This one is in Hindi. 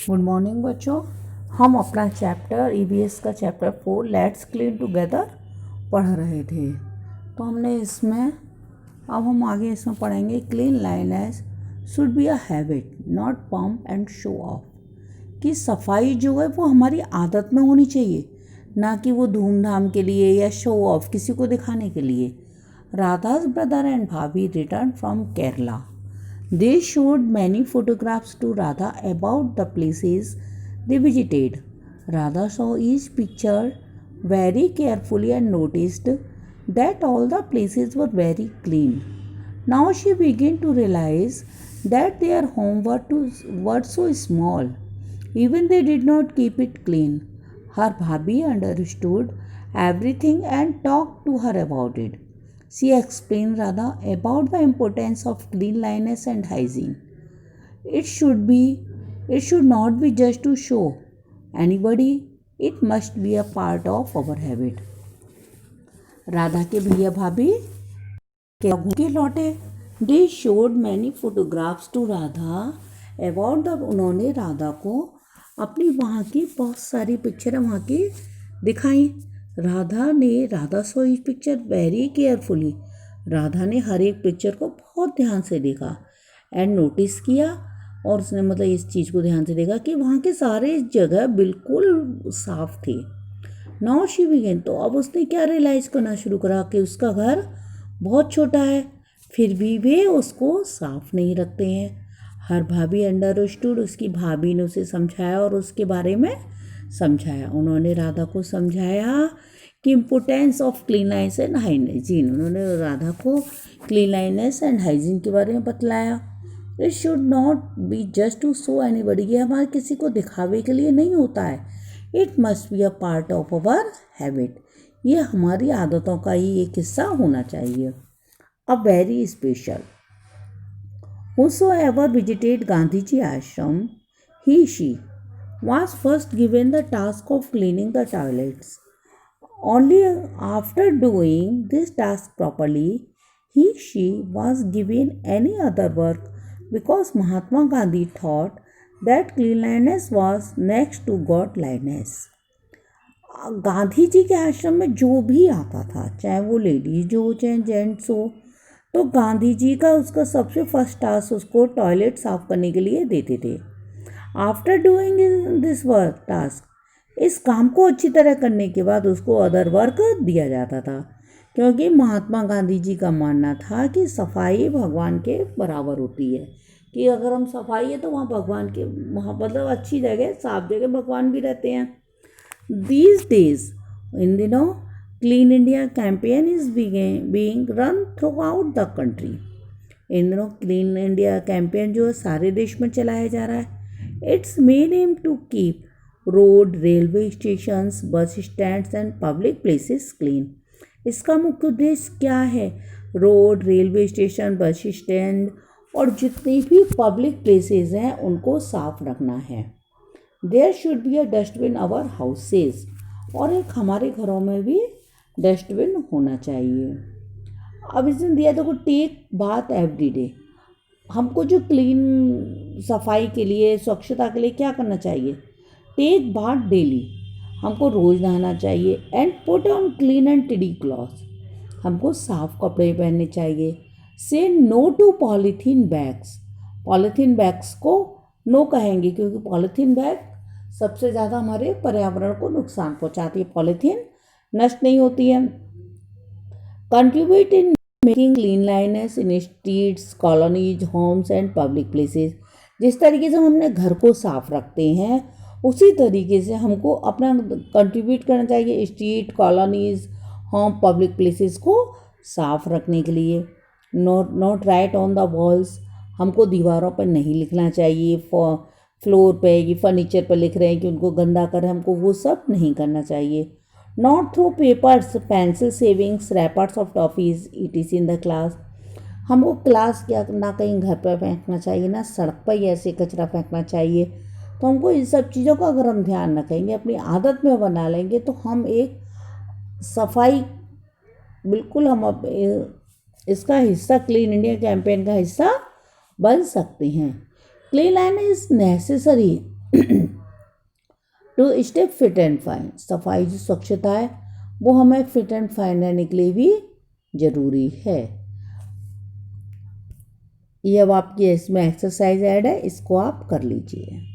गुड मॉर्निंग बच्चों। हम अपना चैप्टर ईवीएस का चैप्टर 4 लेट्स क्लीन टुगेदर पढ़ रहे थे। तो हमने इसमें अब हम आगे इसमें पढ़ेंगे cleanliness should be a habit not pomp and show off. कि सफाई जो है वो हमारी आदत में होनी चाहिए, ना कि वो धूमधाम के लिए या शो ऑफ किसी को दिखाने के लिए। राधा's brother and Bhabhi returned from Kerala. They showed many photographs to Radha about the places they visited. Radha saw each picture very carefully and noticed that all the places were very clean. Now she began to realize that their home were so small. Even they did not keep it clean. Her Bhabhi understood everything and talked to her about it. She explained Radha about the importance of cleanliness and hygiene. It should be, it should not be just to show anybody, it must be a part of our habit. Radha के भैया भाभी क्या घूम के लौटे। They showed many photographs to Radha about the, उन्होंने राधा को अपनी वहाँ की बहुत सारी पिक्चर वहाँ की दिखाई। राधा सो इस पिक्चर वेरी केयरफुली, राधा ने हर एक पिक्चर को बहुत ध्यान से देखा एंड नोटिस किया, और उसने मतलब इस चीज़ को ध्यान से देखा कि वहाँ के सारे जगह बिल्कुल साफ थे। नाउ शी बिगेन, तो अब उसने क्या रियलाइज़ करना शुरू करा कि उसका घर बहुत छोटा है, फिर भी वे उसको साफ नहीं रखते हैं। हर भाभी अंडरस्टूड, उसकी भाभी ने उसे समझाया और उसके बारे में समझाया। उन्होंने राधा को समझाया कि importance of cleanness and hygiene, उन्होंने राधा को क्लीननेस एंड हाइजीन के बारे में बतलाया। It should not be just to show anybody, ये हमारे किसी को दिखावे के लिए नहीं होता है। It must be a part of our habit, ये हमारी आदतों का ही एक हिस्सा होना चाहिए। A very special, whosoever visited Gandhiji ashram, she was first given the task of cleaning the toilets. Only after doing this task properly, she was given any other work, because Mahatma Gandhi thought that cleanliness was next to godliness. Gandhi ji के आश्रम में जो भी आता था, चाहे वो लेडीज हो चाहे जेंट्स हो, तो गांधी जी का उसका सबसे फर्स्ट टास्क उसको टॉयलेट साफ करने के लिए देते थे। After doing this work task, इस काम को अच्छी तरह करने के बाद उसको अदर वर्क दिया जाता था, क्योंकि महात्मा गांधी जी का मानना था कि सफाई भगवान के बराबर होती है, कि अगर हम सफाई है तो वहाँ भगवान के, वहाँ मतलब अच्छी जगह साफ जगह भगवान भी रहते हैं। These days, इन दिनों clean India campaign is being run throughout the country, इन दिनों क्लीन इंडिया कैंपेन जो है सारे देश में चलाया जा रहा है। Its main aim to keep road, railway stations, bus stands and public places clean. इसका मुख्य उद्देश्य क्या है? Road, railway station, bus stand और जितनी भी पब्लिक प्लेसेस हैं उनको साफ रखना है। There should be a dustbin our houses, और एक हमारे घरों में भी डस्टबिन होना चाहिए। अब इसमें दिया देखो, टेक बाथ एवरी डे, हमको जो क्लीन सफाई के लिए, स्वच्छता के लिए क्या करना चाहिए? टेक बाथ डेली, हमको रोज़ नहाना चाहिए। And put on clean and tidy clothes, हमको साफ कपड़े पहनने चाहिए। Say no to polythene bags, polythene bags को नो कहेंगे, क्योंकि पॉलीथीन बैग सबसे ज़्यादा हमारे पर्यावरण को नुकसान पहुंचाती है, पॉलीथीन नष्ट नहीं होती है। Contribute in making cleanliness in streets, colonies, homes and public places, जिस तरीके से हम अपने घर को साफ रखते हैं उसी तरीके से हमको अपना कंट्रीब्यूट करना चाहिए street, colonies, home, public places को साफ रखने के लिए। Not right on the walls, हमको दीवारों पर नहीं लिखना चाहिए, फ्लोर पे ये फर्नीचर पर लिख रहे हैं कि उनको गंदा करें, हमको वो सब नहीं करना चाहिए। Not throw papers, pencil shavings, wrappers of toffees ETC in the class, हमको क्लास क्या ना कहीं घर पर फेंकना चाहिए, ना सड़क पर ही ऐसे कचरा फेंकना चाहिए। तो हमको इन सब चीज़ों का अगर हम ध्यान रखेंगे, अपनी आदत में बना लेंगे, तो हम एक सफाई बिल्कुल हम इसका हिस्सा, क्लीन इंडिया कैंपेन का हिस्सा बन सकते हैं। Cleanliness is necessary to stay fit and fine, सफाई जो स्वच्छता है वो हमें फिट एंड फाइन रहने के लिए भी ज़रूरी है। ये अब आपकी इसमें एक्सरसाइज ऐड है, इसको आप कर लीजिए।